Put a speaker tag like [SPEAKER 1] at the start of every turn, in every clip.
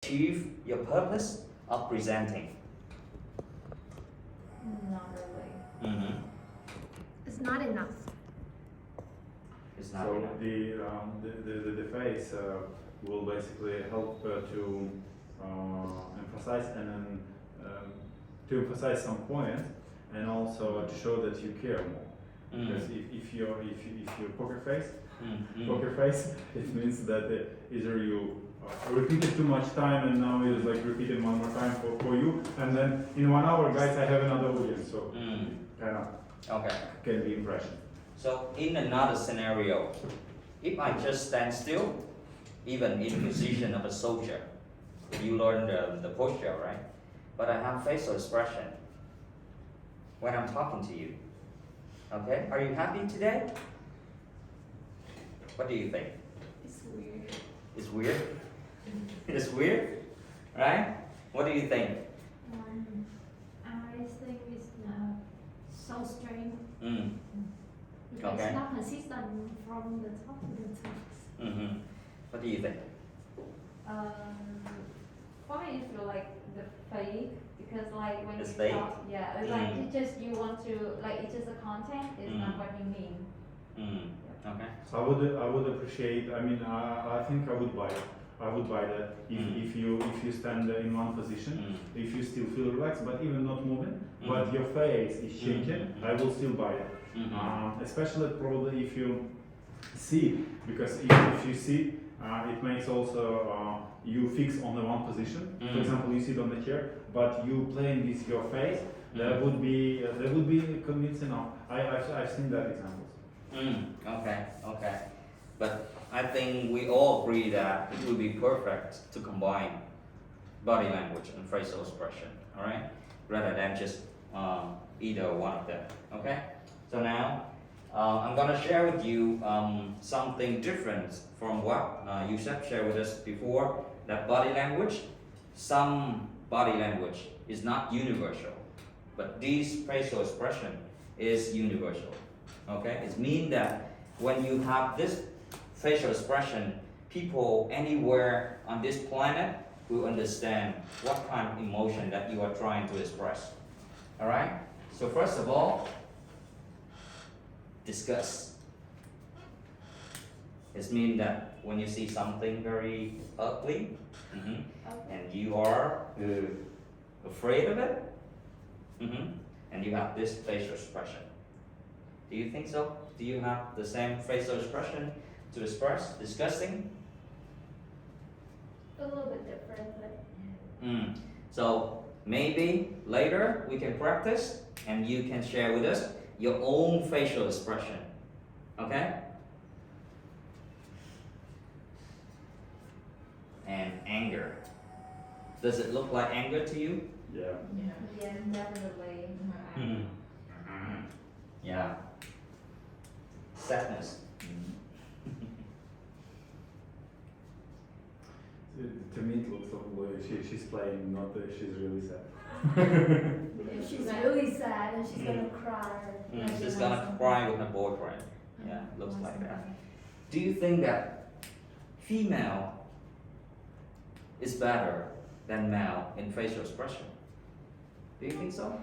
[SPEAKER 1] achieve your purpose of presenting?
[SPEAKER 2] Not really.
[SPEAKER 1] Mm-hmm.
[SPEAKER 3] It's not enough.
[SPEAKER 1] It's not
[SPEAKER 4] So
[SPEAKER 1] enough.
[SPEAKER 4] the face will basically help to emphasize and then to emphasize some point and also to show that you care more. Because if you're poker face, poker face, it means that either you repeated too much time and now it's like repeating one more time for you, and then in 1 hour, guys, I have another audience, so kind of
[SPEAKER 1] Okay.
[SPEAKER 4] can be impression.
[SPEAKER 1] So in another scenario, if I just stand still, even in position of a soldier, you learn the posture, right? But I have facial expression when I'm talking to you. Okay, are you happy today? What do you think?
[SPEAKER 2] It's weird.
[SPEAKER 1] It's weird? It's weird, right? What do you think?
[SPEAKER 2] I think it's not so strange.
[SPEAKER 3] Because
[SPEAKER 1] Okay.
[SPEAKER 3] it's not consistent from the top to the top.
[SPEAKER 1] What do you think?
[SPEAKER 2] For me, it feel like the fake because like when
[SPEAKER 1] It's
[SPEAKER 2] you
[SPEAKER 1] fake?
[SPEAKER 2] talk, yeah, it's like it just you want to like it's just a content. It's not what you mean.
[SPEAKER 1] Okay.
[SPEAKER 4] I would appreciate. I mean, I think I would buy it. I would buy that if you stand in one position, if you still feel relaxed, but even not moving, but your face is changing. I will still buy it. Especially probably if you see, because if you see, it makes also you fix on the one position. For example, you sit on the chair, but you playing with your face. That would be convincing enough. I've seen that examples.
[SPEAKER 1] Okay. But I think we all agree that it would be perfect to combine body language and facial expression, all right? Rather than just either one of them, okay? So now, I'm gonna share with you something different from what Yusuf shared with us before, that body language, some body language is not universal, but this facial expression is universal, okay? It means that when you have this facial expression, people anywhere on this planet will understand what kind of emotion that you are trying to express. All right? So first of all, disgust. It means that when you see something very ugly, and you are afraid of it, and you have this facial expression. Do you think so? Do you have the same facial expression to express disgusting?
[SPEAKER 2] A little bit different, but
[SPEAKER 1] So maybe later we can practice and you can share with us your own facial expression. Okay? And anger. Does it look like anger to you?
[SPEAKER 4] Yeah.
[SPEAKER 2] yeah, definitely.
[SPEAKER 1] Yeah. Sadness.
[SPEAKER 4] To me, it looks like she's playing, not that she's really sad.
[SPEAKER 3] She's really sad and she's gonna cry.
[SPEAKER 1] She's gonna cry with her boyfriend. Yeah, looks like that. Do you think that female is better than male in facial expression? Do you think so?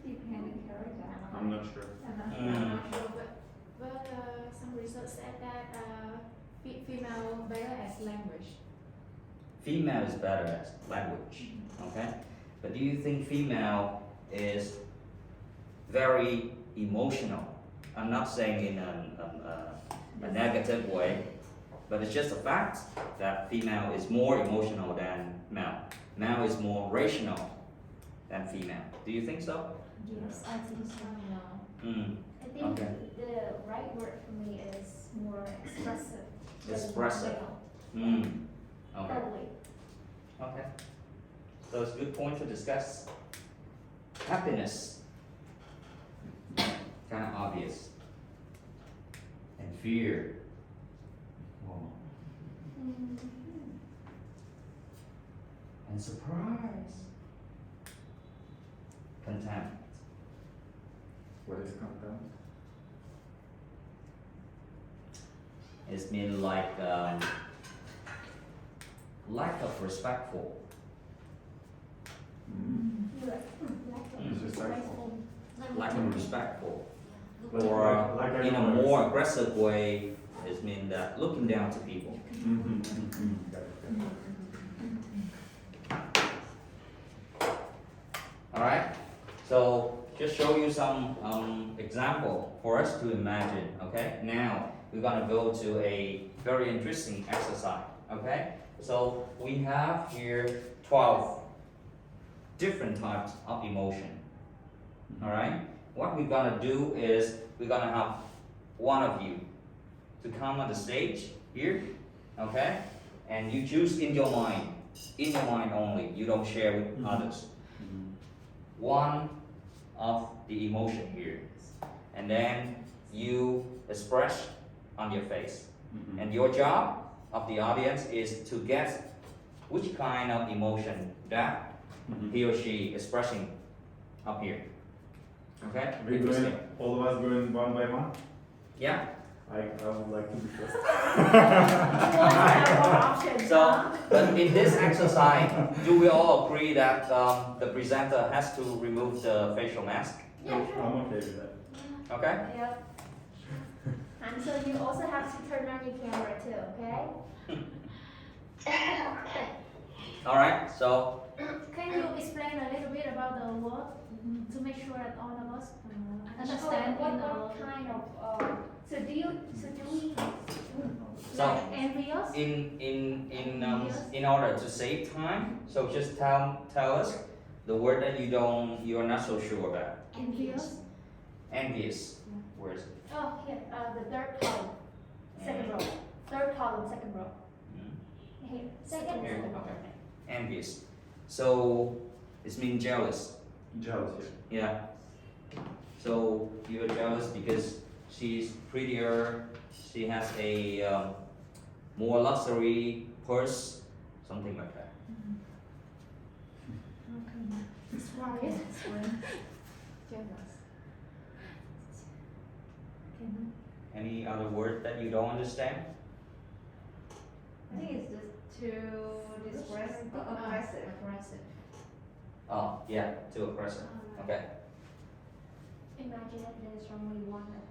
[SPEAKER 2] Depending on character.
[SPEAKER 4] I'm not sure.
[SPEAKER 5] I'm not sure, but some research said that female better as language.
[SPEAKER 1] Female is better at language, okay? But do you think female is very emotional? I'm not saying in a negative way, but it's just a fact that female is more emotional than male. Male is more rational than female. Do you think so?
[SPEAKER 3] Yes, I think so.
[SPEAKER 2] I think
[SPEAKER 1] Okay.
[SPEAKER 2] the right word for me is more expressive.
[SPEAKER 1] Expressive.
[SPEAKER 2] Real,
[SPEAKER 1] Okay.
[SPEAKER 2] Probably.
[SPEAKER 1] Okay. So it's a good point to discuss. Happiness. Kind of obvious. And fear. Whoa. And surprise. Contempt.
[SPEAKER 4] What is content?
[SPEAKER 1] It's mean like lack of respectful.
[SPEAKER 4] Disrespectful.
[SPEAKER 1] Lack of respectful.
[SPEAKER 4] Like-
[SPEAKER 1] Or
[SPEAKER 4] like
[SPEAKER 1] in a
[SPEAKER 4] everyone
[SPEAKER 1] more
[SPEAKER 4] else.
[SPEAKER 1] aggressive way, it means that looking down to people.
[SPEAKER 4] Mhm, mhm. Got it.
[SPEAKER 1] Alright? So just show you some example for us to imagine, okay? Now we're gonna go to a very interesting exercise, okay? So we have here 12 different types of emotion. Alright? What we're gonna do is we're gonna have one of you to come on the stage here, okay? And you choose in your mind only, you don't share with
[SPEAKER 4] Mhm.
[SPEAKER 1] others.
[SPEAKER 4] Mhm.
[SPEAKER 1] One of the emotion here, and then you express on your face.
[SPEAKER 4] Mhm.
[SPEAKER 1] And your job of the audience is to guess which kind of emotion that
[SPEAKER 4] Mhm.
[SPEAKER 1] he or she expressing up here. Okay?
[SPEAKER 4] We're
[SPEAKER 1] Interesting.
[SPEAKER 4] going, all of us going one by one.
[SPEAKER 1] Yeah.
[SPEAKER 4] I would like to be first.
[SPEAKER 1] So, but in this exercise, do we all agree that the presenter has to remove the facial mask?
[SPEAKER 3] Yeah, sure.
[SPEAKER 4] I'm okay with that.
[SPEAKER 1] Okay?
[SPEAKER 3] Yep. And so you also have to turn on your camera too, okay?
[SPEAKER 1] All right. So,
[SPEAKER 3] Can you explain a little bit about the word to make sure that all of us understand
[SPEAKER 2] what
[SPEAKER 3] in a
[SPEAKER 2] kind of
[SPEAKER 3] so do we
[SPEAKER 1] So-
[SPEAKER 3] like envious?
[SPEAKER 1] in order to save time, so just tell us the word that you're not so sure about.
[SPEAKER 3] Envious?
[SPEAKER 1] Envious. Where is it?
[SPEAKER 3] Oh, here, the third column, second row. Third column, second row.
[SPEAKER 1] Mm.
[SPEAKER 3] Here, second
[SPEAKER 1] Here,
[SPEAKER 3] row.
[SPEAKER 1] okay. Envious. So it means jealous.
[SPEAKER 4] Jealous, yeah.
[SPEAKER 1] Yeah. So you're jealous because she's prettier. She has a more luxury purse, something like that.
[SPEAKER 3] Right.
[SPEAKER 1] Any other word that you don't understand?
[SPEAKER 2] I think it's just too aggressive.
[SPEAKER 1] Oh, yeah, too aggressive. Okay.
[SPEAKER 3] Imagine that there is only one aggressive.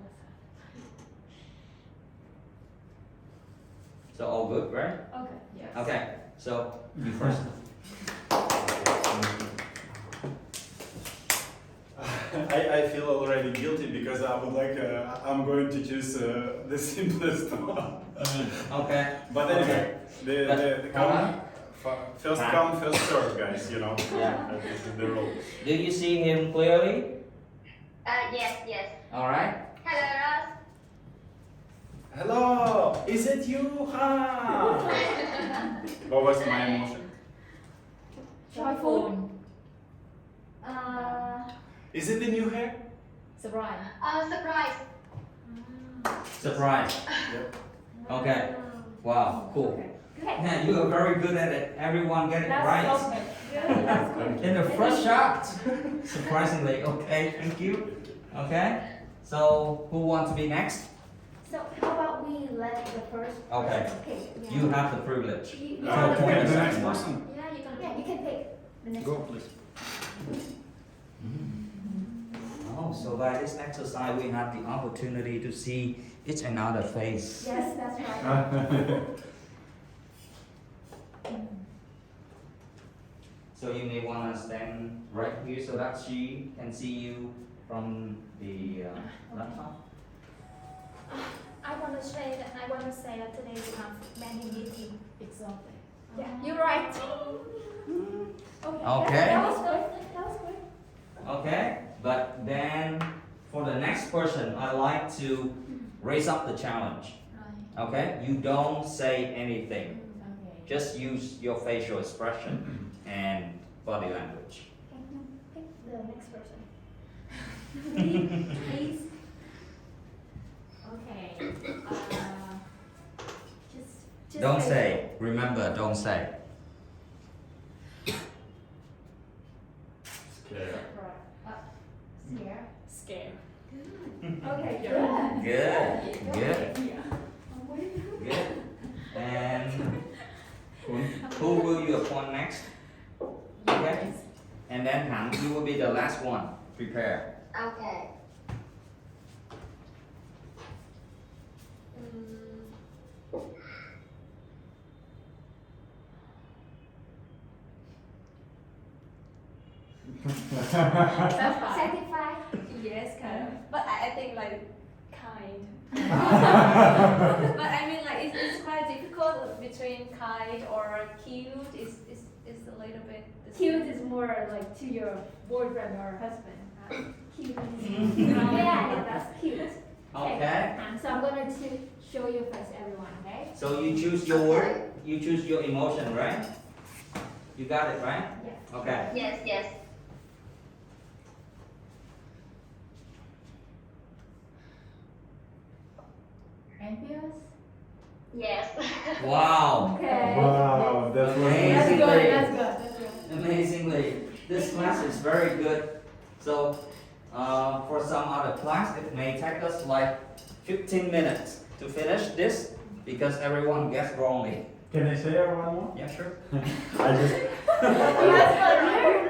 [SPEAKER 1] So all good, right?
[SPEAKER 3] Okay.
[SPEAKER 2] Yes.
[SPEAKER 1] Okay. So you first.
[SPEAKER 6] I feel already guilty because I would like I'm going to choose the simplest one.
[SPEAKER 1] Okay.
[SPEAKER 6] But anyway, the
[SPEAKER 1] But,
[SPEAKER 6] come first
[SPEAKER 1] Time.
[SPEAKER 6] come first serve, guys. You know.
[SPEAKER 1] Yeah.
[SPEAKER 6] This is the rule.
[SPEAKER 1] Do you see him clearly?
[SPEAKER 5] Yes.
[SPEAKER 1] All right.
[SPEAKER 5] Hello, Ross.
[SPEAKER 6] Hello, is it you? Ha! What was my emotion?
[SPEAKER 3] Joyful.
[SPEAKER 6] Is it the new hair?
[SPEAKER 3] Surprise.
[SPEAKER 5] Surprise.
[SPEAKER 1] Surprise.
[SPEAKER 6] Yep.
[SPEAKER 1] Okay. Wow. Cool.
[SPEAKER 3] Good.
[SPEAKER 1] Yeah, you are very good at it. Everyone get it
[SPEAKER 3] That's
[SPEAKER 1] right.
[SPEAKER 3] so good. That's good.
[SPEAKER 1] In the first shot. Surprisingly. Okay. Thank you. Okay. So who wants to be next?
[SPEAKER 3] So how about we let the first
[SPEAKER 1] Okay.
[SPEAKER 3] person pick? Yeah.
[SPEAKER 1] You have the privilege.
[SPEAKER 3] You
[SPEAKER 1] So
[SPEAKER 3] have
[SPEAKER 1] point
[SPEAKER 6] Okay,
[SPEAKER 1] the
[SPEAKER 6] the next
[SPEAKER 1] second one.
[SPEAKER 6] person.
[SPEAKER 3] yeah, you can pick the next
[SPEAKER 6] Go,
[SPEAKER 3] one.
[SPEAKER 6] please.
[SPEAKER 1] Oh, so by this exercise, we have the opportunity to see each another face.
[SPEAKER 3] Yes, that's right.
[SPEAKER 1] So you may want to stand right here so that she can see you from the laptop.
[SPEAKER 3] I want to say that today we have many meetings. Exactly. Yeah, you're right.
[SPEAKER 1] Okay.
[SPEAKER 3] That was good. That was good.
[SPEAKER 1] Okay, but then for the next person, I like to raise up the challenge. Okay, you don't say anything. Just use your facial expression and body language.
[SPEAKER 3] Pick the next person. Please.
[SPEAKER 2] Okay.
[SPEAKER 3] Just
[SPEAKER 1] Don't say. Remember, don't say.
[SPEAKER 6] Scared.
[SPEAKER 2] Scared.
[SPEAKER 3] Okay,
[SPEAKER 2] Yeah.
[SPEAKER 3] good.
[SPEAKER 1] Good. Good. Good. And who one next. Okay. And then Han, you will be the last one. Prepare.
[SPEAKER 3] Okay.
[SPEAKER 5] That's fine.
[SPEAKER 3] Satisfied?
[SPEAKER 2] Yes, kind of. But I think like kind. But I mean like it's quite difficult between kind or cute. It's a little bit.
[SPEAKER 5] Cute is more like to your boyfriend or husband. Cute is
[SPEAKER 3] Yeah.
[SPEAKER 5] that's cute.
[SPEAKER 1] Okay.
[SPEAKER 5] So I'm gonna show you first, everyone. Okay?
[SPEAKER 1] So you choose your word, you choose your emotion, right? You got it, right?
[SPEAKER 5] Yes.
[SPEAKER 1] Okay.
[SPEAKER 3] Yes, yes.
[SPEAKER 5] Envious?
[SPEAKER 3] Yes.
[SPEAKER 1] Wow.
[SPEAKER 5] Okay.
[SPEAKER 4] Wow, that was
[SPEAKER 1] Amazing.
[SPEAKER 5] That's
[SPEAKER 1] Amazingly.
[SPEAKER 5] good. That's good. That's good.
[SPEAKER 1] Amazingly, this class is very good. So, for some other class, it may take us like 15 minutes to finish this because everyone guessed wrongly.
[SPEAKER 4] Can I share one more?
[SPEAKER 1] Yeah, sure.
[SPEAKER 4] I just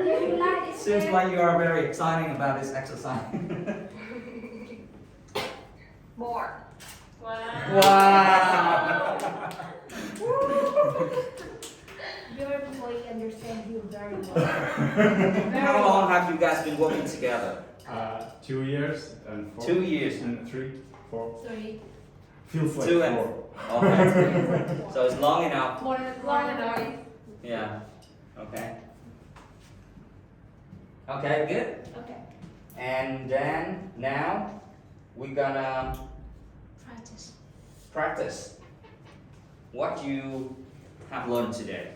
[SPEAKER 5] You like it?
[SPEAKER 1] Seems like you are very excited about this exercise.
[SPEAKER 3] More.
[SPEAKER 1] Wow.
[SPEAKER 5] Your employee understand you very well.
[SPEAKER 1] How long have you guys been working together?
[SPEAKER 4] 2 years and 4.
[SPEAKER 1] 2 years.
[SPEAKER 4] And 3, 4.
[SPEAKER 5] Sorry.
[SPEAKER 4] Feels like
[SPEAKER 1] 2 and
[SPEAKER 4] 4.
[SPEAKER 1] Okay. So it's long enough.
[SPEAKER 2] More than enough.
[SPEAKER 1] Yeah. Okay. Okay, good.
[SPEAKER 5] Okay.
[SPEAKER 1] And then now we're gonna practice what you have learned today.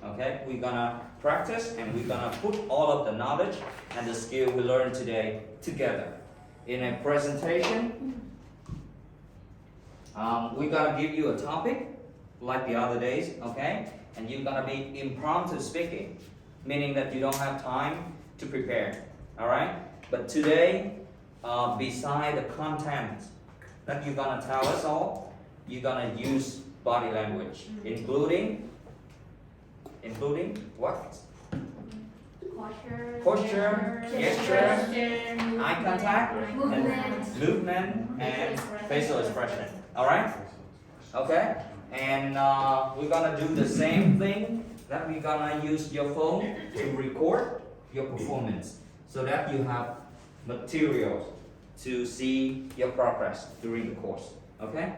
[SPEAKER 1] Okay, we're gonna practice and we're gonna put all of the knowledge and the skill we learned today together in a presentation. We're gonna give you a topic like the other days, okay? And you're gonna be impromptu speaking, meaning that you don't have time to prepare, all right? But today, beside the content that you're gonna tell us all, you're gonna use body language, including what? Posture, gesture, eye contact,
[SPEAKER 5] Movement.
[SPEAKER 1] movement, and facial expression. All right? Okay. And we're gonna do the same thing that we're gonna use your phone to record your performance, so that you have materials to see your progress during the course. Okay?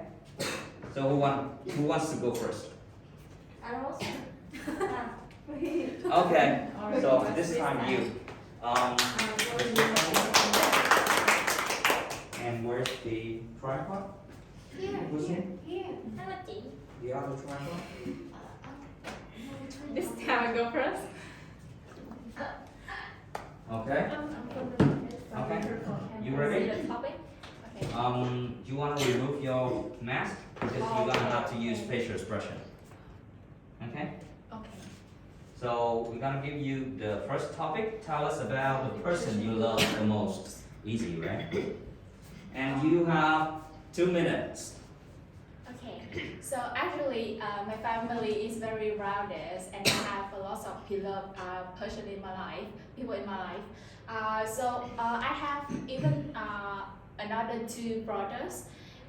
[SPEAKER 1] So who wants to go first?
[SPEAKER 2] I also.
[SPEAKER 1] Okay. So this time you. And where's the tripod? Who's in? The other tripod?
[SPEAKER 2] This time I go first.
[SPEAKER 1] Okay. Okay. You ready?
[SPEAKER 2] The topic. Okay.
[SPEAKER 1] You want to remove your mask because you're gonna have to use facial expression. Okay.
[SPEAKER 2] Okay.
[SPEAKER 1] So we're gonna give you the first topic. Tell us about the person you love the most. Easy, right? And you have 2 minutes.
[SPEAKER 5] Okay, so actually, my family is very rounded, and I have a lot of person in my life, people in my life. So I have even another two brothers,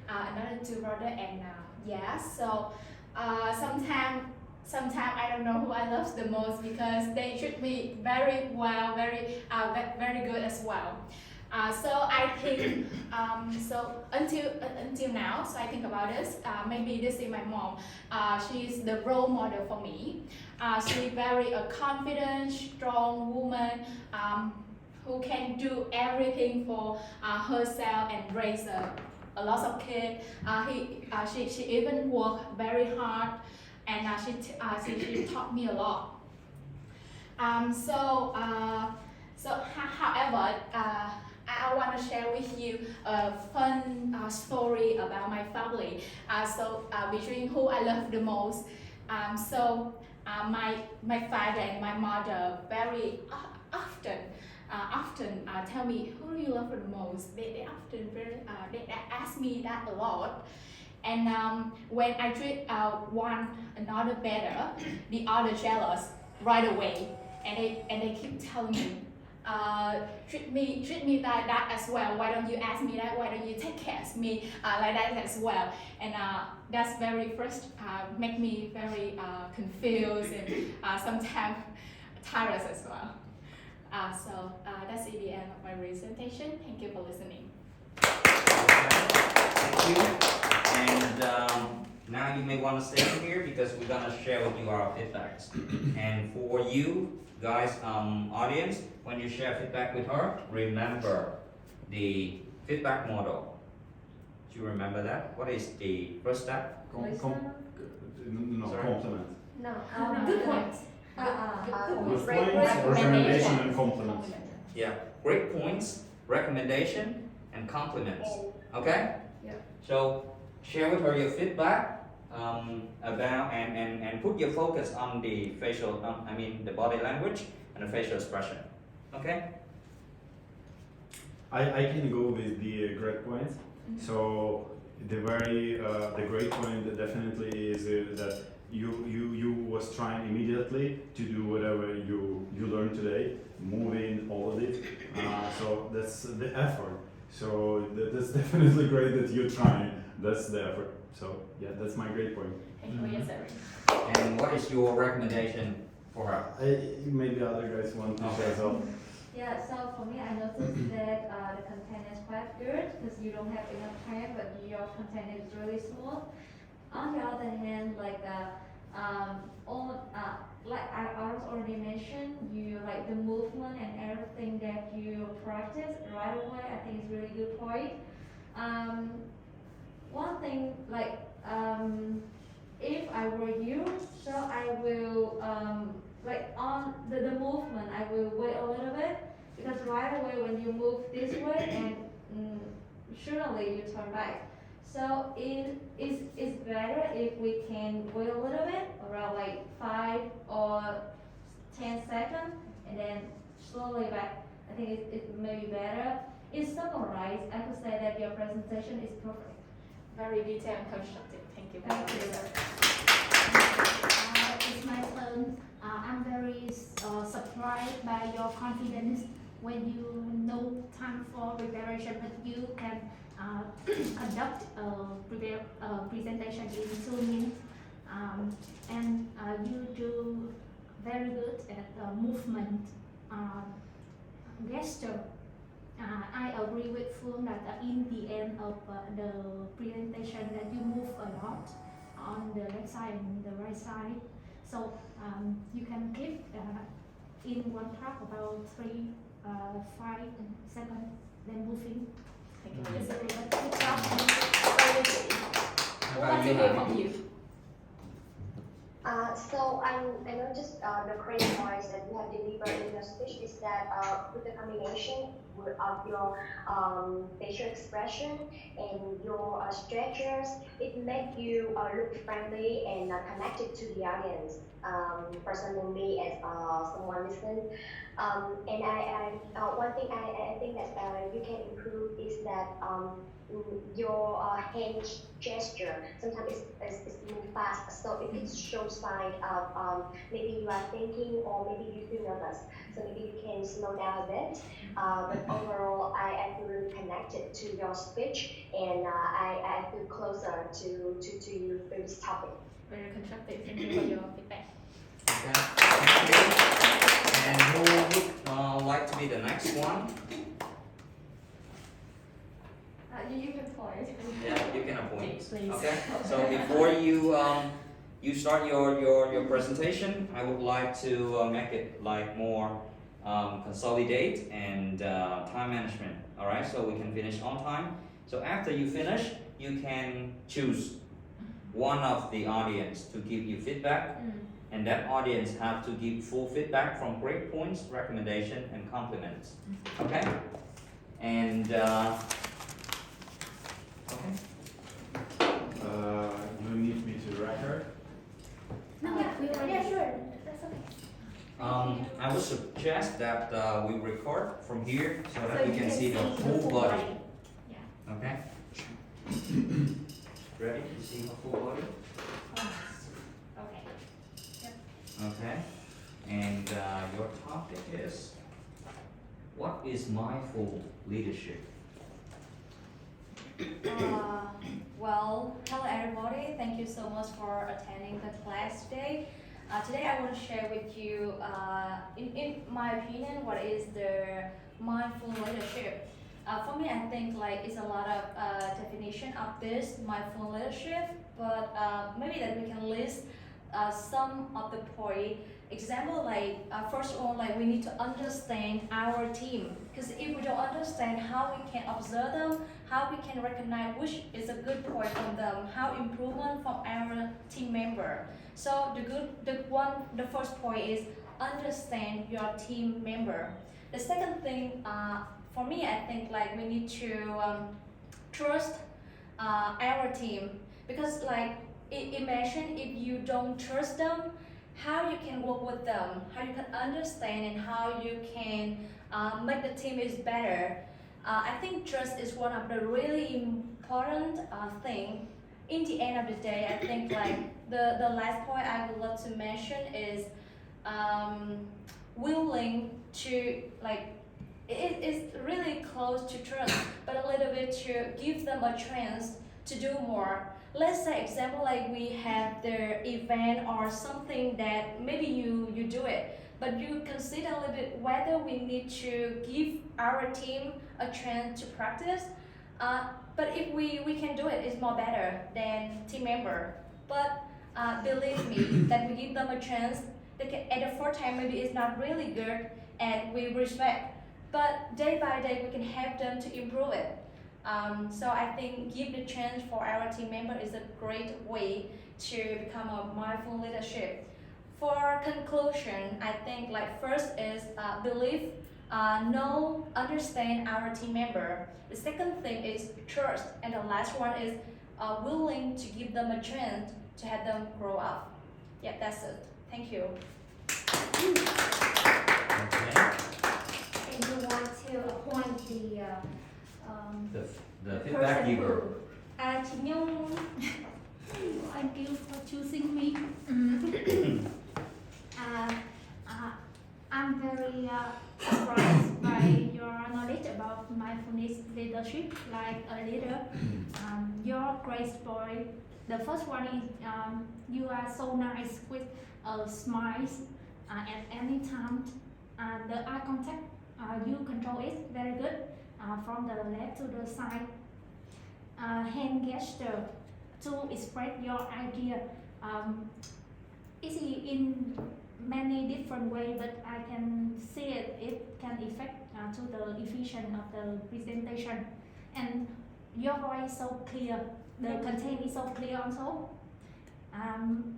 [SPEAKER 5] and yes. So sometimes I don't know who I love the most because they treat me very well, very good as well. So I think so until now. So I think about this. Maybe this is my mom. She is the role model for me. She's very a confident, strong woman who can do everything for herself and raise a lot of kids. She even worked very hard, and she taught me a lot. However, I want to share with you a fun story about my family. Between who I love the most. My father and my mother very often tell me who do you love the most. They often they ask me that a lot. And when I treat one another better, the other jealous. right away, and they keep telling me, treat me like that as well. Why don't you ask me that? Why don't you take care of me like that as well? And that's very first make me very confused and sometimes tired as well. So that's the end of my presentation. Thank you for listening.
[SPEAKER 1] Thank you. And now you may want to stay here because we're gonna share with you our feedbacks. And for you guys, audience, when you share feedback with her, remember the feedback model. Do you remember that? What is the first step?
[SPEAKER 4] No,
[SPEAKER 1] Sorry?
[SPEAKER 4] compliment.
[SPEAKER 3] No,
[SPEAKER 2] Good point.
[SPEAKER 4] Good
[SPEAKER 3] Great
[SPEAKER 4] points,
[SPEAKER 3] recommendation.
[SPEAKER 4] recommendation and compliments.
[SPEAKER 1] Yeah, great points, recommendation, and compliments. Okay?
[SPEAKER 2] Yeah.
[SPEAKER 1] So share with her your feedback about and put your focus on the facial, the body language and the facial expression. Okay?
[SPEAKER 4] I can go with the great points. So the great point definitely is that you was trying immediately to do whatever you learned today, moving all of it. So that's the effort. So that's definitely great that you're trying. That's the effort. So yeah, that's my great point.
[SPEAKER 5] Thank you for your sharing.
[SPEAKER 1] And what is your recommendation for her?
[SPEAKER 4] Maybe other guys want to share as well.
[SPEAKER 2] Yeah, so for me, I noticed that the content is quite good because you don't have enough time, but your content is really smooth. On the other hand, like like I already mentioned, you like the movement and everything that you practice right away. I think is really good point. One thing like if I were you, so I will like on the movement, I will wait a little bit because right away when you move this way and surely you turn back. So it's better if we can wait a little bit, around like 5 or 10 seconds, and then slowly back. I think it may be better. In summarize, I could say that your presentation is perfect.
[SPEAKER 5] Very detailed and constructive. Thank you.
[SPEAKER 2] Thank you.
[SPEAKER 3] It's my turn. I'm very surprised by your confidence when you know time for preparation, but you can conduct a presentation in 2 minutes. And you do very good at movement, gesture. I agree with Phương that in the end of the presentation that you move a lot on the left side and the right side. So you can keep in one track about 3, 5 seconds, then moving.
[SPEAKER 5] Thank you for your
[SPEAKER 3] It's a
[SPEAKER 5] sharing.
[SPEAKER 3] good job.
[SPEAKER 5] We want to hear from you.
[SPEAKER 7] So I noticed the great points that you have delivered in your speech is that with the combination of your facial expression and your gestures, it makes you look friendly and connected to the audience. Personally, as someone listening, and one thing I think that you can improve is that your hand gesture sometimes it's move fast, so if it shows sign of maybe you are thinking or maybe you feel nervous, so maybe you can slow down a bit. But overall, I feel really connected to your speech, and I feel closer to you for this topic.
[SPEAKER 5] Very constructive. Thank you for your feedback.
[SPEAKER 1] Okay, thank you. And who would like to be the next one?
[SPEAKER 2] You can point.
[SPEAKER 1] Yeah, you can appoint.
[SPEAKER 5] Please.
[SPEAKER 1] Okay, so before you start your presentation, I would like to make it like more consolidate and time management. All right, so we can finish on time. So after you finish, you can choose one of the audience to give you feedback, and that audience have to give full feedback from great points, recommendation, and compliments. Okay, and okay.
[SPEAKER 4] You need me to record?
[SPEAKER 3] No, yeah, sure. That's okay.
[SPEAKER 1] I would suggest that we record from here so that
[SPEAKER 3] So
[SPEAKER 1] we
[SPEAKER 3] you
[SPEAKER 1] can see the full body.
[SPEAKER 3] Yeah.
[SPEAKER 1] Okay. Ready to see her full body?
[SPEAKER 5] Okay.
[SPEAKER 1] Okay. topic is, what is mindful leadership?
[SPEAKER 2] Well, hello everybody. Thank you so much for attending the class today. Today I want to share with you, in my opinion, what is the mindful leadership. For me, I think like it's a lot of definition of this mindful leadership, but maybe that we can list some of the point. Example, like first of all, like we need to understand our team, because if we don't understand how we can observe them, how we can recognize which is a good point from them, how improvement from our team member. So the first point is understand your team member. The second thing, for me, I think like we need to trust our team, because like imagine if you don't trust them, how you can work with them, how you can understand, and how you can make the team is better. I think trust is one of the really important thing. In the end of the day, I think like the last point I would love to mention is willing to like it is really close to trust, but a little bit to give them a chance to do more. Let's say example like we have the event or something that maybe you do it, but you consider a little bit whether we need to give our team a chance to practice. But if we can do it, it's more better than team member. But believe me, that we give them a chance. They can, at the first time maybe it's not really good, and we respect. But day by day we can help them to improve it. So I think give the chance for our team member is a great way to become a mindful leadership. For conclusion, I think like first is believe, know, understand our team member. The second thing is trust, and the last one is willing to give them a chance to help them grow up. Yeah, that's it. Thank you.
[SPEAKER 1] Okay.
[SPEAKER 3] And you want to appoint
[SPEAKER 1] The feedback giver.
[SPEAKER 2] Chị Nhung.
[SPEAKER 3] Thank you for choosing me. I'm very surprised by your knowledge about mindfulness leadership, like a leader. Your grace boy. The first one is you are so nice with smiles at any time. The eye contact, you control it very good from the left to the side. Hand gesture to express your idea. Easy in many different ways, but I can see it. It can affect to the efficiency of the presentation, and your voice is so clear. The content is so clear also.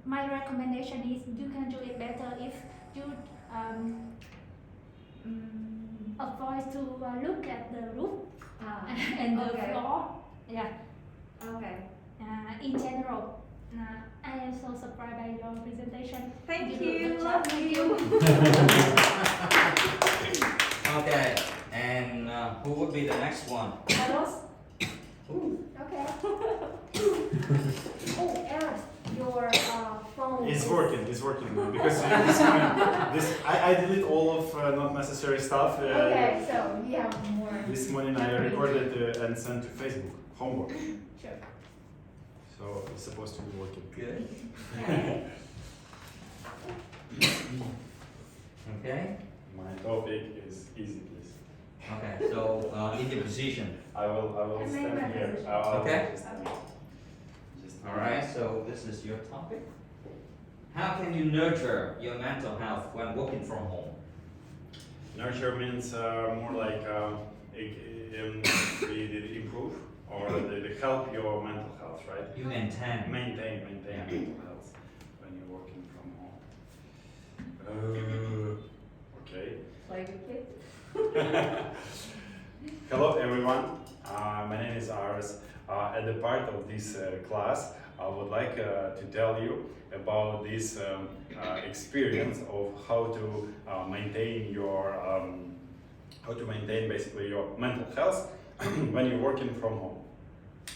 [SPEAKER 3] My recommendation is you can do it better if you avoid to look at the roof and the floor. Yeah.
[SPEAKER 2] Okay.
[SPEAKER 3] In general, I am so surprised by your presentation.
[SPEAKER 2] Thank
[SPEAKER 3] do a
[SPEAKER 2] you.
[SPEAKER 3] good
[SPEAKER 2] Love
[SPEAKER 3] job.
[SPEAKER 2] you.
[SPEAKER 1] Okay, and who would be the next one?
[SPEAKER 2] Eros.
[SPEAKER 3] Okay. Oh, Eros, your phone.
[SPEAKER 6] It's working because I delete all of not necessary stuff.
[SPEAKER 3] Okay, so we have more.
[SPEAKER 6] This morning I recorded and sent to Facebook homework,
[SPEAKER 3] Sure.
[SPEAKER 6] so it's supposed to be working.
[SPEAKER 1] Good.
[SPEAKER 3] Okay.
[SPEAKER 1] Okay.
[SPEAKER 6] My topic is easy, please.
[SPEAKER 1] Okay. So in your position.
[SPEAKER 6] I will
[SPEAKER 3] And
[SPEAKER 6] stand
[SPEAKER 3] make my
[SPEAKER 6] here.
[SPEAKER 3] position.
[SPEAKER 1] Okay.
[SPEAKER 6] Just
[SPEAKER 1] All right. So this is your topic. How can you nurture your mental health when working from home?
[SPEAKER 6] Nurture means more like improve or they help your mental health, right?
[SPEAKER 1] You maintain.
[SPEAKER 6] Maintain
[SPEAKER 1] Yeah.
[SPEAKER 6] mental health when you're working from home. Okay.
[SPEAKER 2] Like a kid.
[SPEAKER 6] Hello everyone. My name is Aris. At the part of this class, I would like to tell you about this experience of how to maintain your basically your mental health when you're working from home.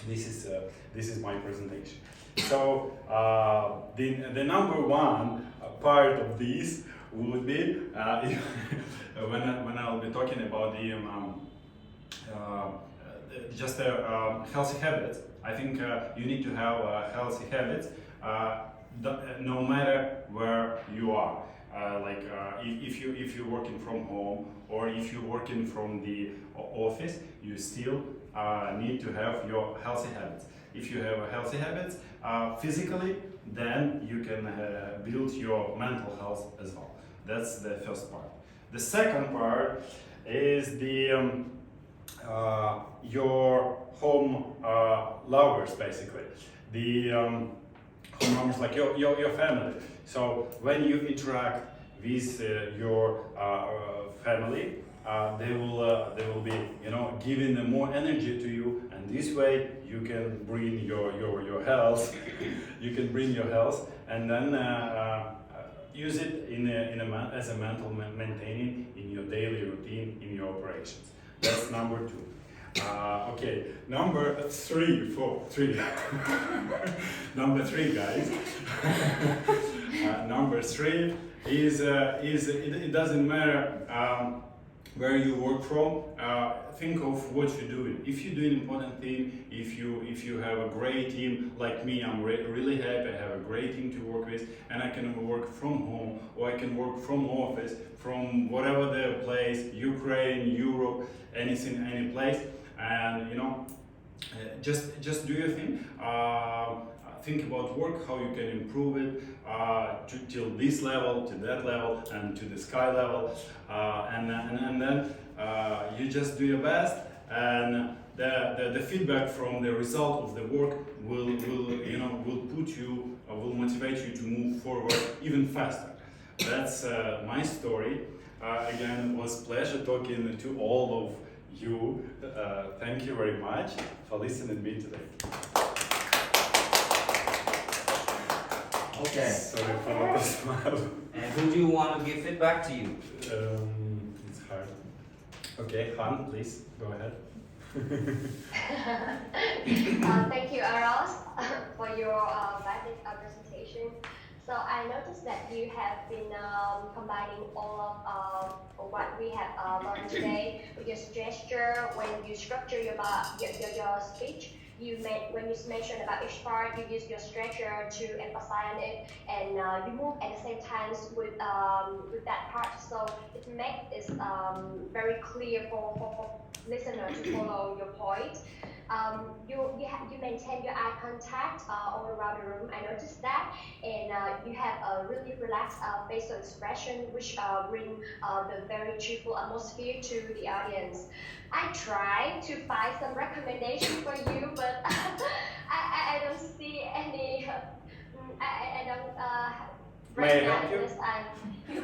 [SPEAKER 6] This is my presentation. So the number one part of this would be when I'll be talking about the just healthy habits. I think you need to have healthy habits no matter where you are. If you're working from home or if you're working from the office, you still need to have your healthy habits. If you have healthy habits physically, then you can build your mental health as well. That's the first part. The second part is the your home lovers, basically. The home lovers, like your family. So when you interact with your family, they will be, you know, giving more energy to you, and this way you can bring your health. You can bring your health, and then use it as a mental maintaining in your daily routine, in your operations. That's number 2. Okay, number 3, number 3, guys. Number 3 is it doesn't matter where you work from. Think of what you're doing. If you do an important thing, if you have a great team like me, I'm really happy. I have a great team to work with, and I can work from home or I can work from office, from whatever the place, Ukraine, Europe, anything, any place, and you know, just do your thing. Think about work, how you can improve it till this level, to that level, and to the sky level, and then you just do your best, and the feedback from the result of the work will motivate you to move forward even faster. That's my story. Again, it was a pleasure talking to all of you. Thank you very much for listening to me today.
[SPEAKER 1] Okay.
[SPEAKER 6] Sorry for the smile.
[SPEAKER 1] And who do you want to give feedback to you?
[SPEAKER 6] It's hard. Okay, Han, please go ahead.
[SPEAKER 7] Thank you, Aras, for your valid presentation. So I noticed that you have been combining all of what we have learned today with your gesture when you structure your speech. When you mentioned about each part, you use your stretcher to emphasize on it, and you move at the same time with that part. So it makes it very clear for listener to follow your point. You maintain your eye contact all around the room. I noticed that, and you have a really relaxed facial expression, which bring the very cheerful atmosphere to the audience. I tried to find some recommendation for you, but I don't see any. I don't.
[SPEAKER 6] May I help you?
[SPEAKER 7] This time. It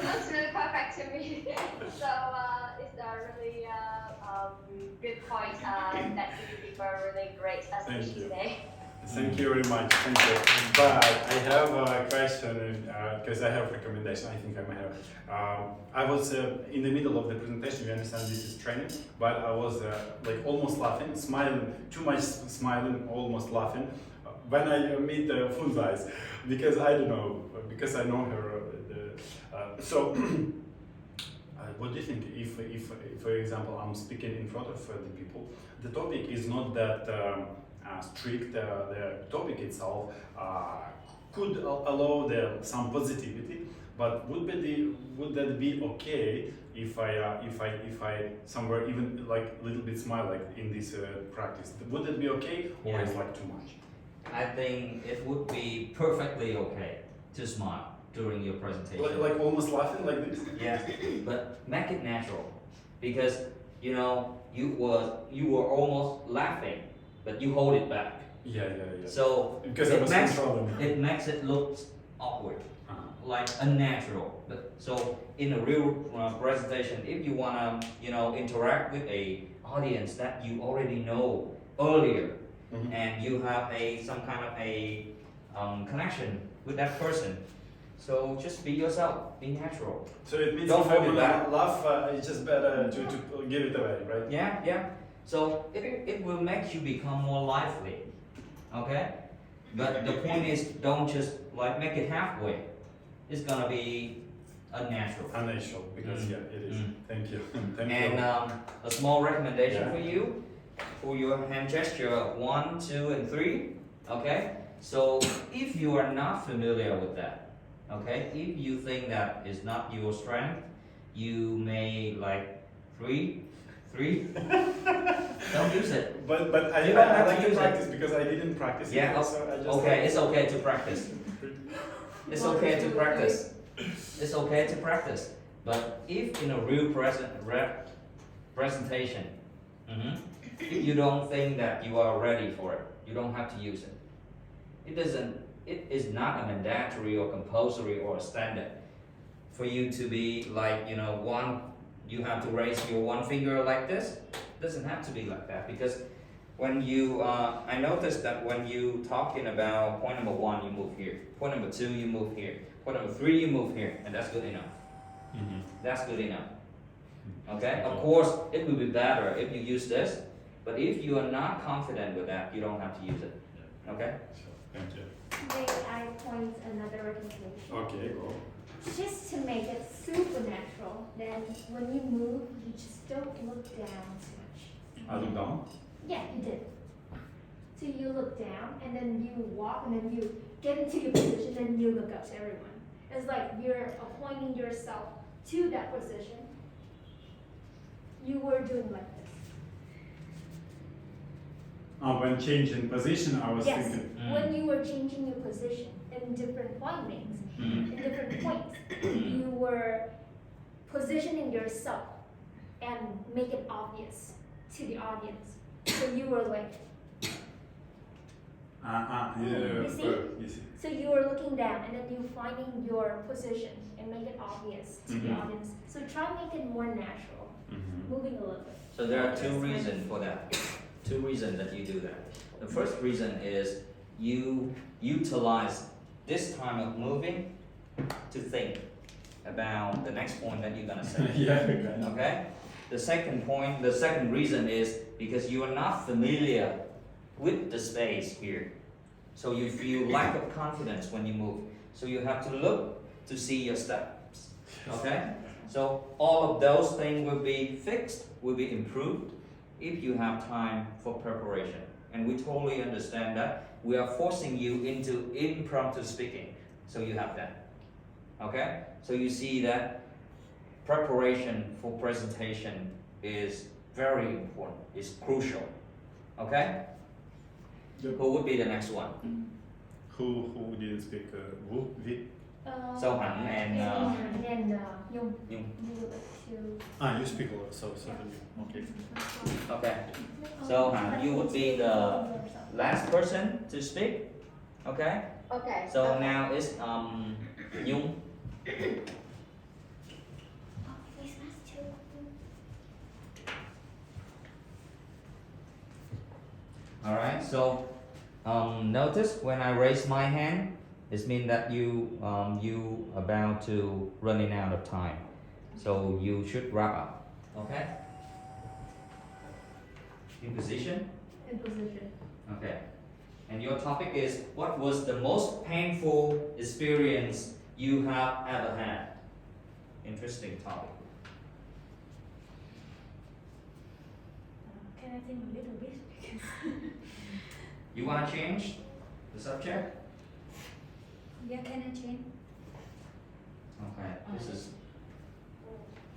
[SPEAKER 7] looks really perfect to me. So it's a really good point that you did a really great speech today.
[SPEAKER 6] Thank you very much. Thank you. But I have a question because I have a recommendation. I think I may have. I was in the middle of the presentation. You understand this is training, but I was like almost laughing, smiling, too much smiling, almost laughing when I meet Funzais, because I don't know, because I know her. So, what do you think if, for example, I'm speaking in front of the people, the topic is not that strict, the topic itself could allow some positivity, but would that be okay if I somewhere even like a little bit smile like in this practice? Would that be okay, or is like too much?
[SPEAKER 1] I think it would be perfectly okay to smile during your presentation.
[SPEAKER 6] Like almost laughing like this?
[SPEAKER 1] Yeah, but make it natural, because you know you were almost laughing, but you hold it back.
[SPEAKER 6] Yeah.
[SPEAKER 1] So
[SPEAKER 6] because
[SPEAKER 1] it makes it look awkward, like unnatural. But so in a real presentation, if you wanna interact with a audience that you already know earlier, and you have some kind of a connection with that person, so just be yourself, be natural.
[SPEAKER 6] So it means
[SPEAKER 1] Don't
[SPEAKER 6] if I
[SPEAKER 1] hold it
[SPEAKER 6] wanna
[SPEAKER 1] back.
[SPEAKER 6] laugh, it's just better to give it away, right?
[SPEAKER 1] Yeah. So it will make you become more lively. Okay. But the point is, don't just like make it halfway. It's gonna be unnatural.
[SPEAKER 6] Unnatural, because
[SPEAKER 1] Mm.
[SPEAKER 6] yeah, it is.
[SPEAKER 1] Mm.
[SPEAKER 6] Thank you. Thank
[SPEAKER 1] And
[SPEAKER 6] you.
[SPEAKER 1] a small recommendation
[SPEAKER 6] Yeah.
[SPEAKER 1] for you, for your hand gesture 1, 2, and 3. Okay. So if you are not familiar with that, okay, if you think that is not your strength, you may like 3. Don't use it.
[SPEAKER 6] But
[SPEAKER 1] You don't
[SPEAKER 6] I
[SPEAKER 1] have
[SPEAKER 6] like
[SPEAKER 1] to
[SPEAKER 6] to
[SPEAKER 1] use it.
[SPEAKER 6] practice because I didn't practice
[SPEAKER 1] Yeah,
[SPEAKER 6] it. So I just
[SPEAKER 1] Okay, it's okay to practice. It's okay to practice. It's okay to practice. But if in a real presentation, if you don't think that you are ready for it, you don't have to use it. It is not a mandatory or compulsory or a standard for you to be like, you have to raise your one finger like this. It doesn't have to be like that, because when you, I noticed that when you talking about point number 1, you move here. Point number 2, you move here. Point number 3, you move here, and that's good enough. That's good enough. Okay. Of course, it would be better if you use this, but if you are not confident with that, you don't have to use it. Okay.
[SPEAKER 6] Sure. Thank you.
[SPEAKER 2] May I point another recommendation?
[SPEAKER 6] Okay, go.
[SPEAKER 2] Just to make it super natural, then when you move, you just don't look down too much.
[SPEAKER 4] I look down.
[SPEAKER 2] Yeah, you did. So you look down, and then you walk, and then you get into your position, and you look up to everyone. It's like you're appointing yourself to that position. You were doing like this.
[SPEAKER 4] When changing position, I was
[SPEAKER 2] Yes,
[SPEAKER 4] thinking.
[SPEAKER 2] when you were changing your position in different pointings,
[SPEAKER 1] Mm.
[SPEAKER 2] in different points, you were positioning yourself and make it obvious to the audience. So you were like,
[SPEAKER 4] Yeah,
[SPEAKER 2] You see?
[SPEAKER 4] you see.
[SPEAKER 2] so you were looking down and then you finding your position and make it obvious to the
[SPEAKER 4] Mhm.
[SPEAKER 2] audience. So try make it more natural, moving a little bit.
[SPEAKER 1] So there are 2 reasons for that. 2 reasons that you do that. The first reason is you utilize this time of moving to think about the next point that you're gonna say.
[SPEAKER 4] Yeah, kind of.
[SPEAKER 1] Okay? The second reason is because you are not familiar with the space here. So you feel lack of confidence when you move. So you have to look to see your steps. Okay? So all of those things will be fixed, will be improved if you have time for preparation. And we totally understand that. We are forcing you into impromptu speaking. So you have that. Okay? So you see that preparation for presentation is very important, it's crucial. Okay?
[SPEAKER 4] Yep.
[SPEAKER 1] Who would be the next one?
[SPEAKER 4] Who didn't speak? Who? Vi?
[SPEAKER 1] So Han and
[SPEAKER 2] and then Nhung.
[SPEAKER 1] Nhung.
[SPEAKER 2] You would like to.
[SPEAKER 4] You speak a lot, so okay.
[SPEAKER 1] Okay. So Han, you would be the last person to speak. Okay?
[SPEAKER 7] Okay.
[SPEAKER 1] So
[SPEAKER 7] okay.
[SPEAKER 1] now it's Nhung. Alright, so notice when I raise my hand, it means that you about to running out of time. So you should wrap up. Okay? In position?
[SPEAKER 2] In position.
[SPEAKER 1] Okay. And your topic is what was the most painful experience you have ever had? Interesting topic.
[SPEAKER 2] Can I think a little bit?
[SPEAKER 1] You want to change the subject?
[SPEAKER 3] Yeah, can I change?
[SPEAKER 1] Okay. This is.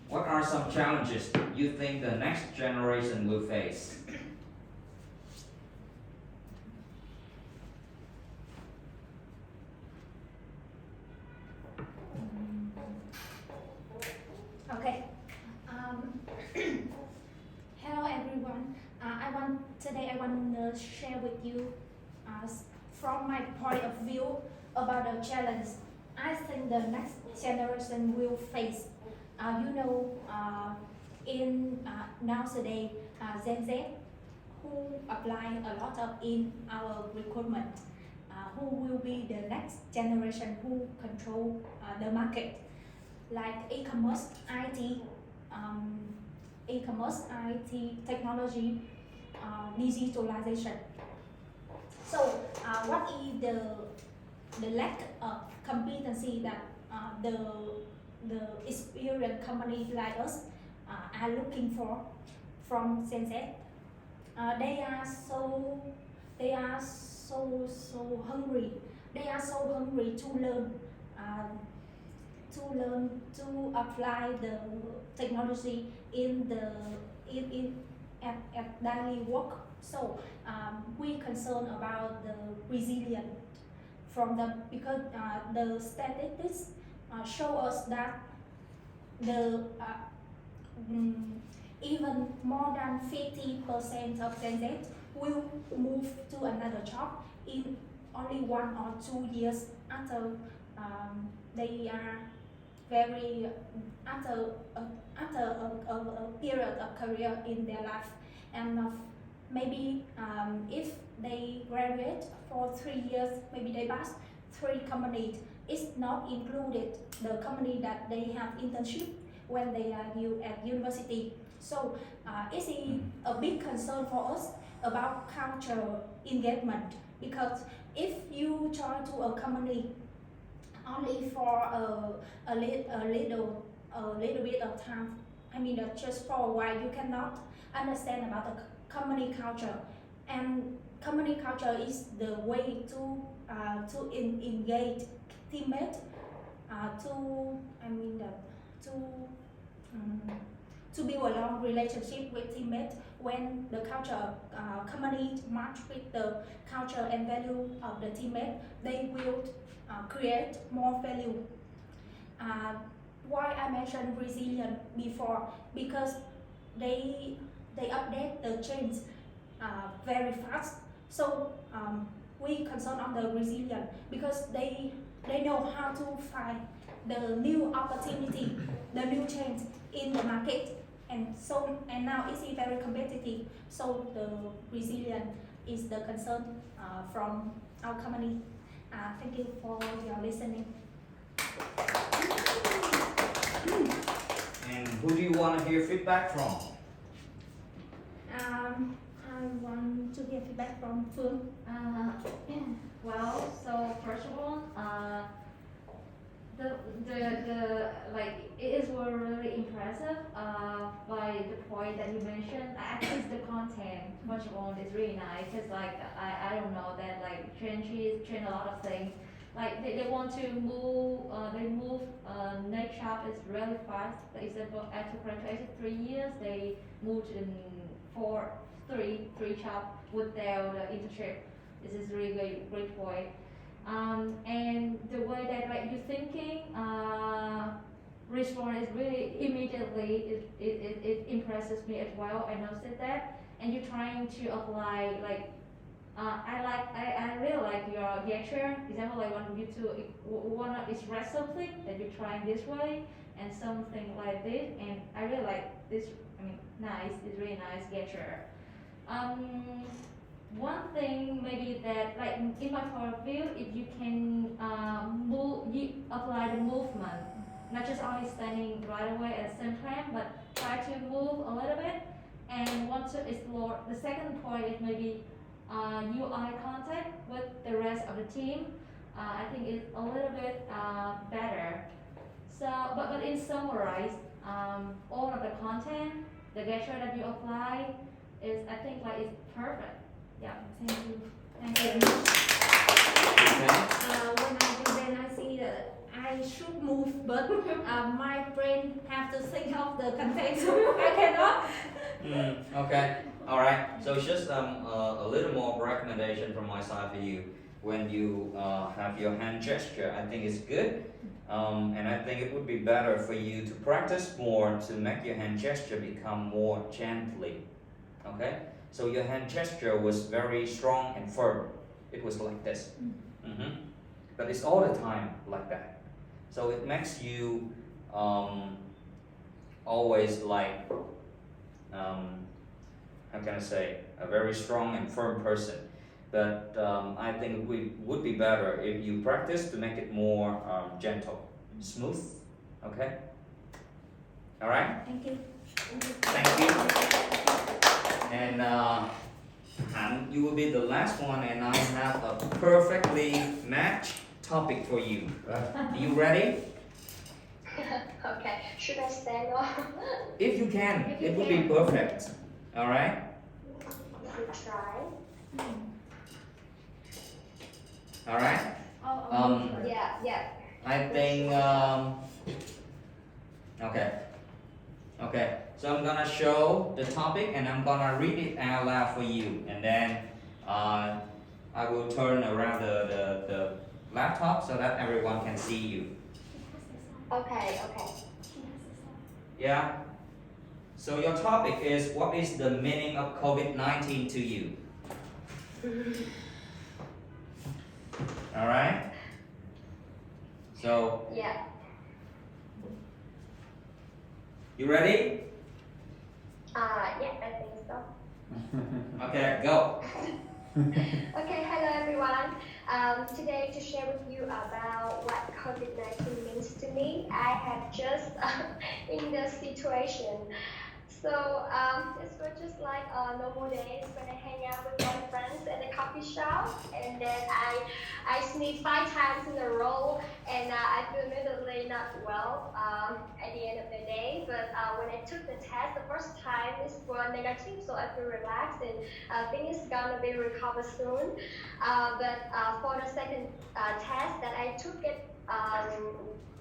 [SPEAKER 1] What are some challenges you think the next generation will face?
[SPEAKER 3] Okay. Hello everyone. Today I want to share with you from my point of view about the challenge I think the next generation will face. In nowadays Gen Z who apply a lot of in our recruitment, who will be the next generation who control the market, like e-commerce, IT technology, digitalization. So what is the lack of competency that the experienced company like us are looking for from Gen Z. They are so hungry. They are so hungry to learn, to apply the technology in at daily work. So we concern about the resilience from the because the statistics show us that the even more than 50% of Gen Z will move to another job in only 1 or 2 years after they are very after a period of career in their life, and maybe if they graduate for 3 years, maybe they pass 3 companies. It's not included the company that they have internship when they are new at university. So it's a big concern for us about culture engagement, because if you join to a company only for a little bit of time, I mean just for a while, you cannot understand about the company culture. And company culture is the way to engage teammates, to build a long relationship with teammates. When the culture company match with the culture and value of the teammate, they will create more value. Why I mentioned resilient before? Because they update the change very fast. So we concern on the resilient because they know how to find the new opportunity, the new change in the market, and now it's very competitive. So the resilient is the concern from our company. Thank you for your listening.
[SPEAKER 1] And who do you want to hear feedback from?
[SPEAKER 3] I want to hear feedback from Phương.
[SPEAKER 2] Well, so first of all, the like it is really impressive by the point that you mentioned. I think the content first of all is really nice, because like I don't know that like train a lot of things. Like they want to move next shop is really fast. For example, after graduation 3 years, they moved in three shop without the internship. This is really great point. And the way that like you thinking response is really immediately, it impresses me as well. I noticed that, and you're trying to apply like I really like your gesture. Example, like want you to wanna express something that you're trying this way and something like this, and I really like this. I mean, nice. It's really nice gesture. One thing maybe that like in my point of view, if you can apply the movement, not just only standing right away at the same time, but try to move a little bit and want to explore. The second point is maybe eye contact with the rest of the team. I think it's a little bit better. So, but in summarize, all of the content, the gesture that you apply is, I think like it's perfect. Yeah, thank you. Thank you.
[SPEAKER 3] When I see that I should move, but my brain have to think of the context. I cannot.
[SPEAKER 1] Okay, all right. So it's just a little more recommendation from my side for you. When you have your hand gesture, I think it's good, and I think it would be better for you to practice more to make your hand gesture become more gently. Okay, so your hand gesture was very strong and firm. It was like this, but it's all the time like that. So it makes you always like how can I say, a very strong and firm person. But I think it would be better if you practice to make it more gentle, smooth. Okay. All right.
[SPEAKER 3] Thank you.
[SPEAKER 1] Thank you. And Han, you will be the last one, and I have a perfectly matched topic for you. Are you ready?
[SPEAKER 7] Okay. Should I stand or
[SPEAKER 1] If you can,
[SPEAKER 3] If you
[SPEAKER 1] it will be
[SPEAKER 3] can.
[SPEAKER 1] perfect. All right.
[SPEAKER 7] we try?
[SPEAKER 1] All right.
[SPEAKER 3] Oh,
[SPEAKER 7] Yeah, yeah.
[SPEAKER 1] I think. Okay. Okay. So I'm gonna show the topic, and I'm gonna read it out loud for you, and then I will turn around the laptop so that everyone can see you.
[SPEAKER 7] Okay, okay.
[SPEAKER 1] Yeah. So your topic is, what is the meaning of COVID-19 to you? All right. So
[SPEAKER 7] Yeah.
[SPEAKER 1] you ready?
[SPEAKER 7] Yeah, I think so.
[SPEAKER 1] Okay, go.
[SPEAKER 7] Okay, hello everyone. Today to share with you about what COVID-19 means to me. I have just in the situation. So this was just like normal days when I hang out with my friends at the coffee shop, and then I sneeze 5 times in a row, and I feel immediately not well at the end of the day. But when I took the test the first time, it was negative, so I feel relaxed and I think it's gonna be recovered soon. But for the second test that I took it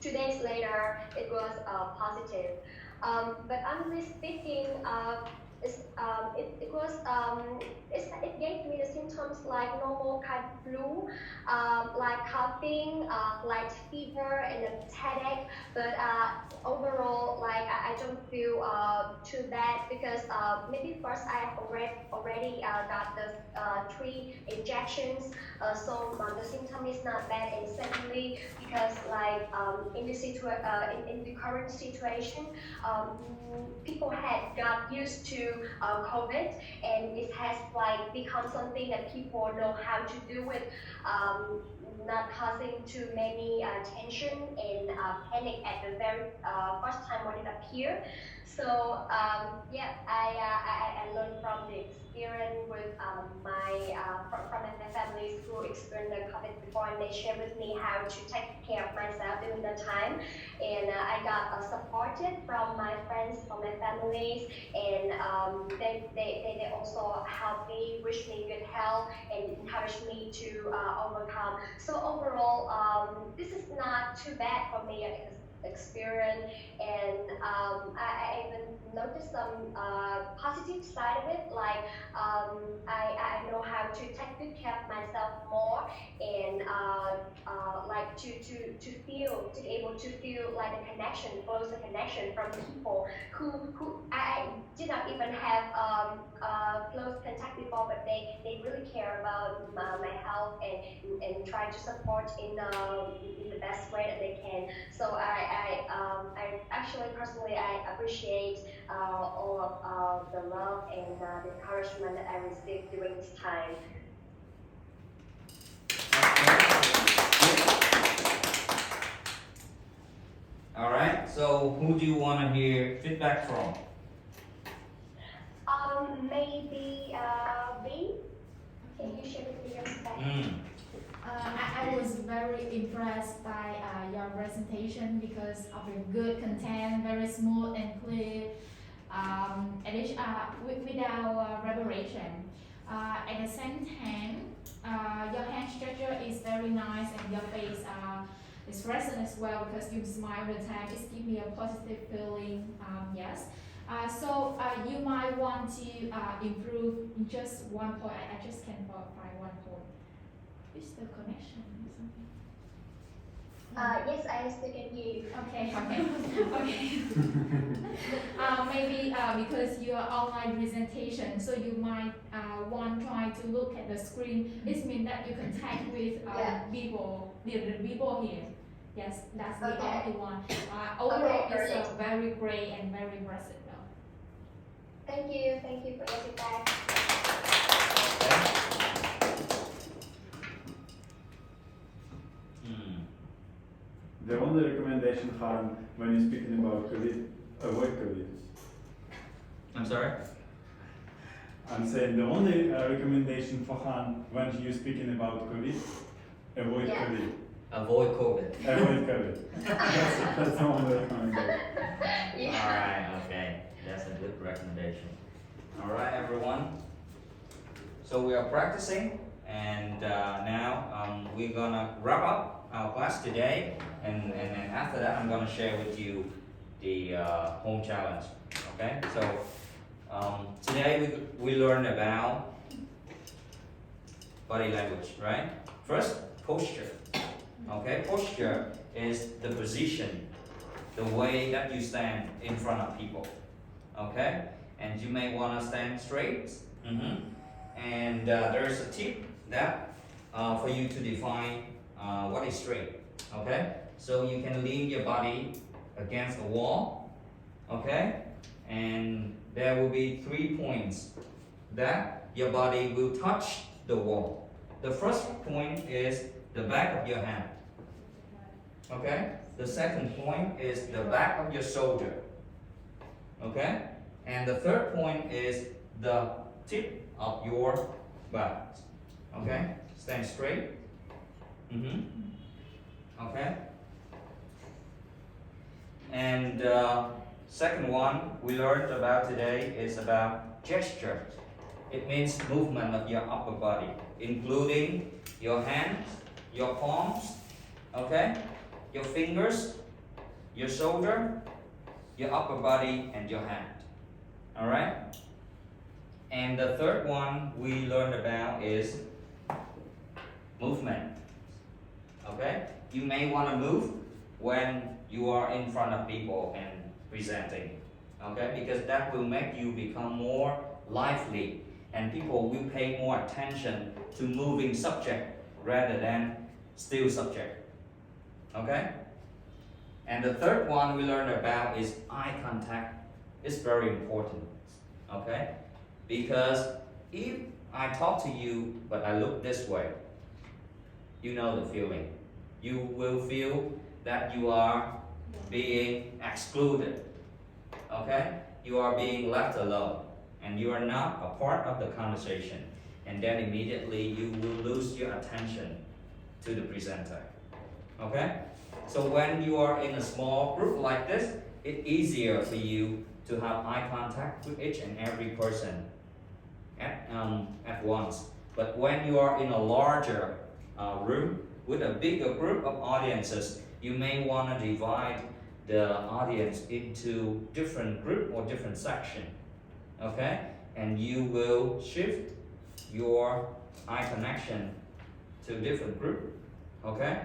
[SPEAKER 7] 2 days later, it was positive. But honestly speaking, it gave me the symptoms like normal kind of flu, like coughing, light fever, and a headache. But overall, like I don't feel too bad because maybe first I have already got the 3 injections, so the symptom is not bad. And secondly, because like in the current situation, um, people had got used to COVID, and it has like become something that people know how to do with, not causing too many tension and panic at the very first time when it appeared. So yeah, I learned from the experience with from my families who experienced the COVID before, and they shared with me how to take care of myself during the time. And I got supported from my friends, from my families, and they also helped me, wish me good health, and encouraged me to overcome. So overall, this is not too bad for me experience, and I even noticed some positive side of it, like I know how to take good care of myself more, and like to feel, to be able to feel like a connection, closer connection from people who I did not even have close contact before, but they really care about my health, and try to support in the best way that they can. So I actually personally I appreciate all of the love and the encouragement that I received during this time.
[SPEAKER 1] All right. So who do you want to hear feedback from?
[SPEAKER 7] Maybe B. Can you share with me your feedback?
[SPEAKER 3] I was very impressed by your presentation because of your good content, very smooth and clear, and without revelation. At the same time, your hand gesture is very nice, and your face is present as well because you smile all the time. It gives me a positive feeling. Yes. So you might want to improve in just one point. I just can find one point. Is the connection or something?
[SPEAKER 7] Yes, I still can hear you.
[SPEAKER 3] Okay, okay. Maybe because your online presentation, so you might want try to look at the screen. It means that you contact with
[SPEAKER 7] Yeah.
[SPEAKER 3] people, the people here. Yes, that's the
[SPEAKER 7] Okay.
[SPEAKER 3] only one. Overall,
[SPEAKER 7] Okay,
[SPEAKER 3] it's
[SPEAKER 7] perfect.
[SPEAKER 3] very great and very impressive. Though.
[SPEAKER 7] Thank you for your feedback.
[SPEAKER 4] The only recommendation, Harm, when you're speaking about COVID, avoid COVID.
[SPEAKER 1] I'm sorry.
[SPEAKER 4] I'm saying the only recommendation for Han when you're speaking about COVID, avoid
[SPEAKER 7] Yeah.
[SPEAKER 4] COVID.
[SPEAKER 1] Avoid COVID.
[SPEAKER 4] Avoid COVID. That's the only recommendation.
[SPEAKER 7] Yeah.
[SPEAKER 1] Alright, okay. That's a good recommendation. Alright, everyone. So we are practicing, and now we're gonna wrap up our class today, and then after that I'm gonna share with you the home challenge. Okay, so today we learned about body language, right? First, posture. Okay, posture is the position, the way that you stand in front of people. Okay, and you may want to stand straight. And there's a tip that for you to define what is straight. Okay, so you can lean your body against a wall. Okay, and there will be 3 points that your body will touch the wall. The first point is the back of your hand. Okay, the second point is the back of your shoulder. Okay, and the third point is the tip of your butt. Okay, stand straight. Okay, and second one we learned about today is about gesture. It means movement of your upper body, including your hands, your palms, okay, your fingers, your shoulder, your upper body, and your hand. All right. And the third one we learned about is movement. Okay, you may want to move when you are in front of people and presenting. Okay, because that will make you become more lively, and people will pay more attention to moving subject rather than still subject. Okay, and the third one we learned about is eye contact. It's very important. Okay, because if I talk to you but I look this way, you know the feeling. You will feel that you are being excluded. Okay, you are being left alone, and you are not a part of the conversation, and then immediately you will lose your attention to the presenter. Okay, so when you are in a small group like this, it's easier for you to have eye contact with each and every person at once. But when you are in a larger room with a bigger group of audiences, you may want to divide the audience into different group or different section. Okay, and you will shift your eye connection to different group. Okay,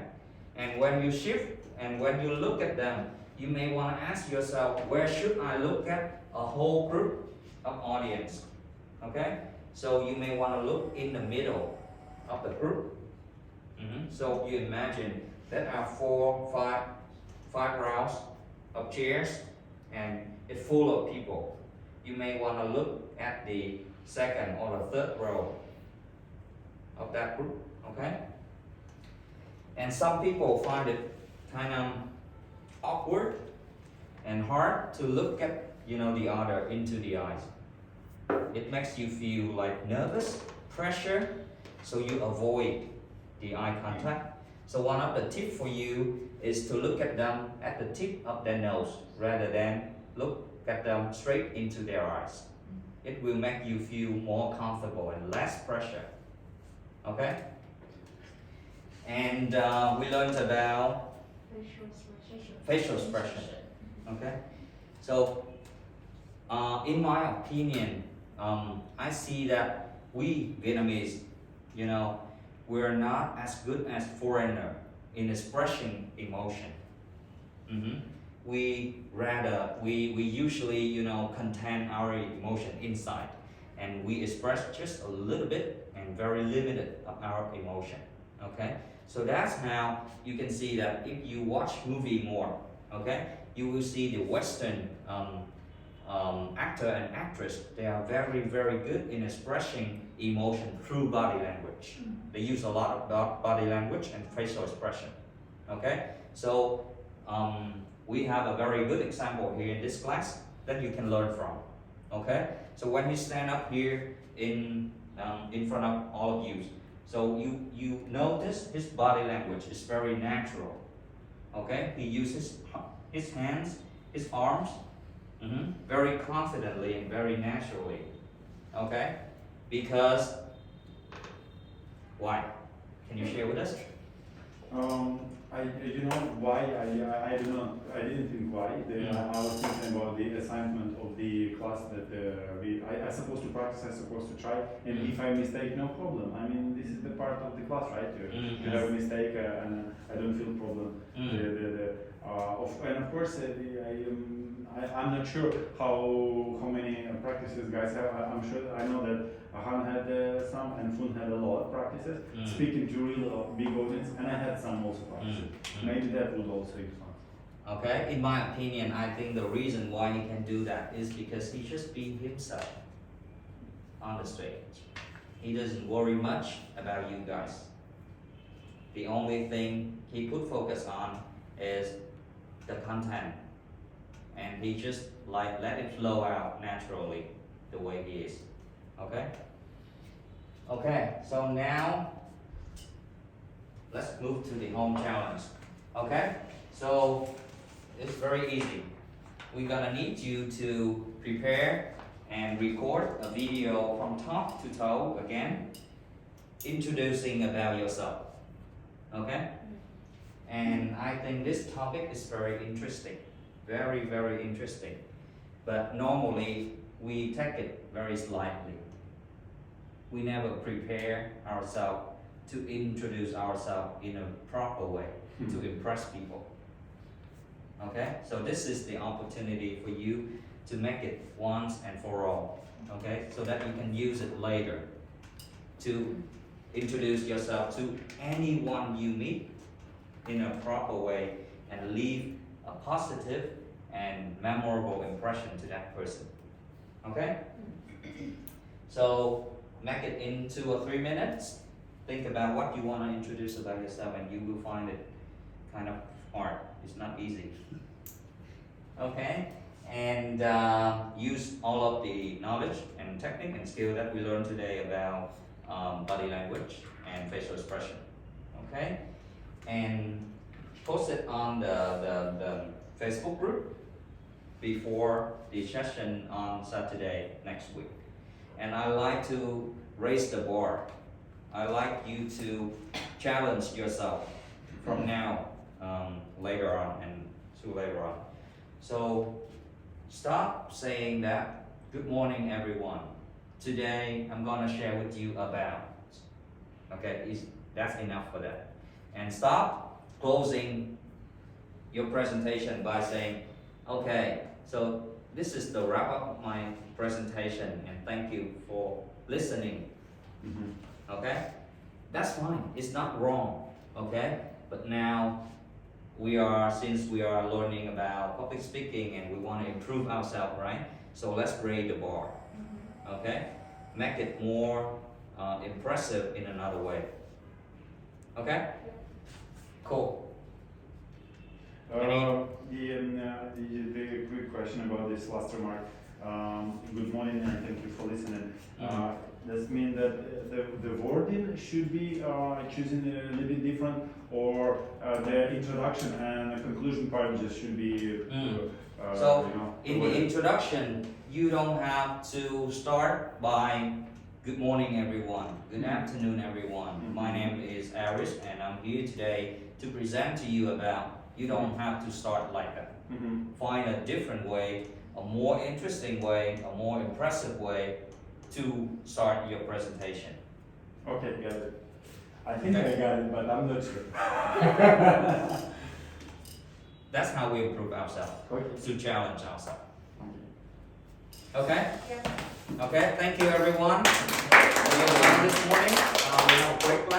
[SPEAKER 1] and when you shift and when you look at them, you may want to ask yourself, where should I look at a whole group of audience? Okay, so you may want to look in the middle of the group. So you imagine there are 5 rows of chairs, and it's full of people. You may want to look at the second or the third row of that group. Okay, and some people find it kind of awkward and hard to look at the other into the eyes. It makes you feel like nervous, pressure, so you avoid the eye contact. So one of the tips for you is to look at them at the tip of their nose rather than look at them straight into their eyes. It will make you feel more comfortable and less pressure. Okay, and we learned about facial expression. Okay, so in my opinion, I see that we Vietnamese, we're not as good as foreigner in expressing emotion. We usually contain our emotion inside, and we express just a little bit and very limited of our emotion. Okay, so that's how you can see that if you watch movie more, okay, you will see the Western actor and actress. They are very, very good in expressing emotion through body language. They use a lot of body language and facial expression. Okay, so we have a very good example here in this class that you can learn from. Okay, so when you stand up here, in front of all of you. So you notice his body language is very natural. Okay, he uses his hands, his arms, very confidently and very naturally. Okay, because why? Can you share with us?
[SPEAKER 4] You know why I do not I didn't think why I was thinking about the assignment of the class that I supposed to practice, I supposed to try, and if I mistake, no problem. I mean, this is the part of the class, right? You have a mistake and I don't feel problem. And of course I'm not sure how many practices guys have. I'm sure I know that Han had some and Fun had a lot of practices speaking to real big audience, and I had some also practices. Maybe that would also be fun.
[SPEAKER 1] Okay, in my opinion, I think the reason why he can do that is because he just be himself on the stage. He doesn't worry much about you guys. The only thing he could focus on is the content, and he just like let it flow out naturally the way he is. Okay? Okay, so now let's move to the home challenge. Okay? So it's very easy. We're gonna need you to prepare and record a video from top to toe again, introducing about yourself. Okay? And I think this topic is very interesting. Very, very interesting. But normally we take it very slightly. We never prepare ourselves to introduce ourselves in a proper way to impress people. Okay? So this is the opportunity for you to make it once and for all. Okay? So that you can use it later to introduce yourself to anyone you meet in a proper way and leave a positive and memorable impression to that person. Okay? So make it in 2 or 3 minutes. Think about what you want to introduce about yourself, and you will find it kind of hard. It's not easy. Okay? And use all of the knowledge and technique and skill that we learned today about body language and facial expression. Okay? And post it on the Facebook group before the session on Saturday next week. And I like to raise the bar. I like you to challenge yourself from now later on and to later on. So stop saying that, good morning everyone. Today I'm gonna share with you about. Okay, that's enough for that. And stop closing your presentation by saying, okay, so this is the wrap up of my presentation and thank you for listening. Okay? That's fine, it's not wrong, okay? But now since we are learning about public speaking and we want to improve ourselves, right? So let's raise the bar, okay? Make it more impressive in another way. Okay? Cool.
[SPEAKER 4] The quick question about this last remark. Good morning and thank you for listening. Does it mean that the wording should be choosing a little bit different, or the introduction and the conclusion part just should be
[SPEAKER 1] so in the introduction you don't have to start by good morning everyone, good afternoon everyone. My name is Aris and I'm here today to present to you about. You don't have to start like that. Find a different way, a more interesting way, a more impressive way to start your presentation.
[SPEAKER 4] Okay, got it. I think I got it, but I'm not sure.
[SPEAKER 1] That's how we improve ourselves, to challenge ourselves. Okay?
[SPEAKER 2] Yeah.
[SPEAKER 1] Okay, thank you everyone for your time this morning. We have a great class.